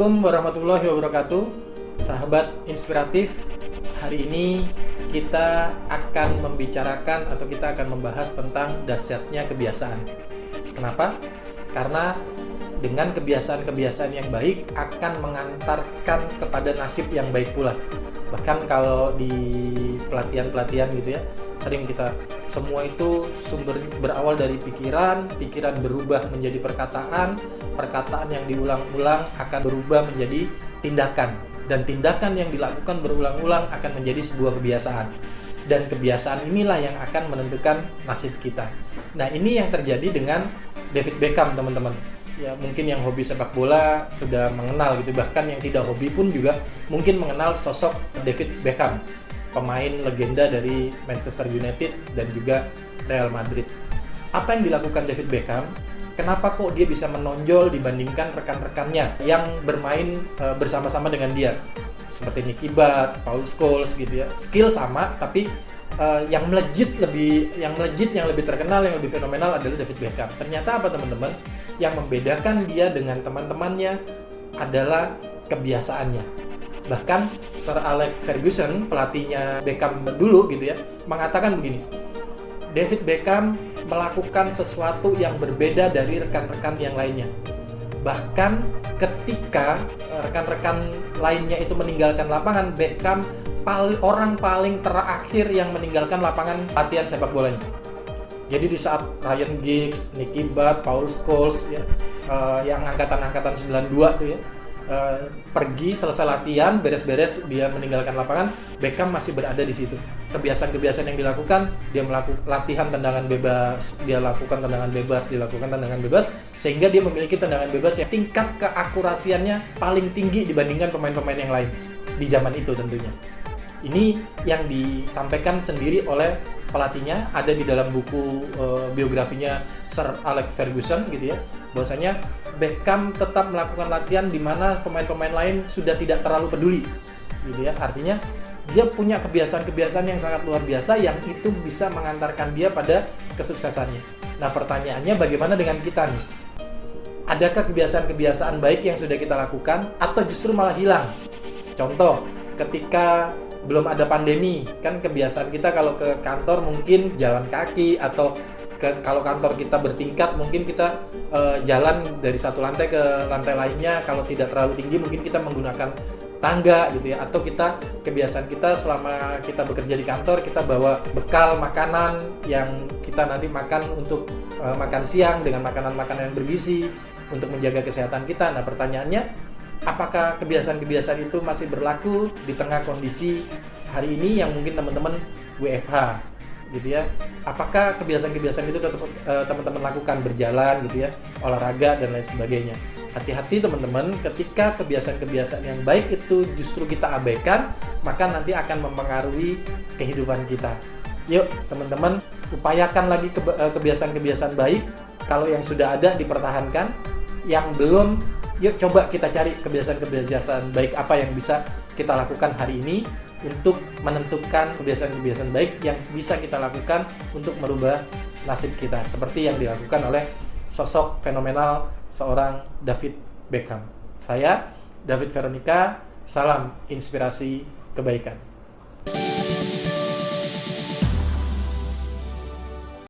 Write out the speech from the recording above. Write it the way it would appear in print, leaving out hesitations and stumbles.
Assalamualaikum warahmatullahi wabarakatuh. Sahabat inspiratif, hari ini kita akan membicarakan atau kita akan membahas tentang dahsyatnya kebiasaan. Kenapa? Karena dengan kebiasaan-kebiasaan yang baik akan mengantarkan kepada nasib yang baik pula. Bahkan kalau di pelatihan-pelatihan gitu ya, sering kita semua itu berawal dari pikiran berubah menjadi perkataan yang diulang-ulang akan berubah menjadi tindakan, dan tindakan yang dilakukan berulang-ulang akan menjadi sebuah kebiasaan, dan kebiasaan inilah yang akan menentukan nasib kita. Nah, ini yang terjadi dengan David Beckham, teman-teman. Ya, mungkin yang hobi sepak bola sudah mengenal gitu, bahkan yang tidak hobi pun juga mungkin mengenal sosok David Beckham, pemain legenda dari Manchester United dan juga Real Madrid. Apa yang dilakukan David Beckham? Kenapa kok dia bisa menonjol dibandingkan rekan-rekannya yang bermain bersama-sama dengan dia? Seperti Nicky Butt, Paul Scholes gitu ya. Skill sama, tapi yang melejit, yang lebih terkenal, yang lebih fenomenal adalah David Beckham. Ternyata apa, teman-teman? Yang membedakan dia dengan teman-temannya adalah kebiasaannya. Bahkan Sir Alex Ferguson, pelatihnya Beckham dulu gitu ya, mengatakan begini, David Beckham melakukan sesuatu yang berbeda dari rekan-rekan yang lainnya. Bahkan ketika rekan-rekan lainnya itu meninggalkan lapangan, Beckham orang paling terakhir yang meninggalkan lapangan latihan sepak bolanya. Jadi di saat Ryan Giggs, Nicky Butt, Paul Scholes ya, yang angkatan 92 tuh ya, pergi selesai latihan, beres-beres dia meninggalkan lapangan, Beckham masih berada di situ. Kebiasaan-kebiasaan yang dilakukan, dia melakukan latihan tendangan bebas, dia lakukan tendangan bebas, sehingga dia memiliki tendangan bebas yang tingkat keakurasiannya paling tinggi dibandingkan pemain-pemain yang lain di zaman itu tentunya. Ini yang disampaikan sendiri oleh pelatihnya, ada di dalam buku biografinya Sir Alex Ferguson gitu ya, bahwasanya Beckham tetap melakukan latihan di mana pemain-pemain lain sudah tidak terlalu peduli gitu ya. Artinya dia punya kebiasaan-kebiasaan yang sangat luar biasa yang itu bisa mengantarkan dia pada kesuksesannya. Nah, pertanyaannya bagaimana dengan kita nih? Adakah kebiasaan-kebiasaan baik yang sudah kita lakukan atau justru malah hilang? Contoh, ketika belum ada pandemi, kan kebiasaan kita kalau ke kantor mungkin jalan kaki, atau kalau kantor kita bertingkat mungkin kita jalan dari satu lantai ke lantai lainnya. Kalau tidak terlalu tinggi mungkin kita menggunakan tangga gitu ya, atau kebiasaan kita selama kita bekerja di kantor, kita bawa bekal makanan yang kita nanti makan untuk makan siang dengan makanan-makanan yang bergizi untuk menjaga kesehatan kita. Nah, pertanyaannya, apakah kebiasaan-kebiasaan itu masih berlaku di tengah kondisi hari ini yang mungkin teman-teman WFH gitu ya? Apakah kebiasaan-kebiasaan itu tetap teman-teman lakukan, berjalan gitu ya, olahraga dan lain sebagainya? Hati-hati teman-teman, ketika kebiasaan-kebiasaan yang baik itu justru kita abaikan, maka nanti akan mempengaruhi kehidupan kita. Yuk teman-teman, upayakan lagi kebiasaan-kebiasaan baik. Kalau yang sudah ada dipertahankan, yang belum, yuk coba kita cari kebiasaan-kebiasaan baik apa yang bisa kita lakukan hari ini untuk menentukan kebiasaan-kebiasaan baik yang bisa kita lakukan untuk merubah nasib kita, seperti yang dilakukan oleh sosok fenomenal seorang David Beckham. Saya David Veronica, salam inspirasi kebaikan.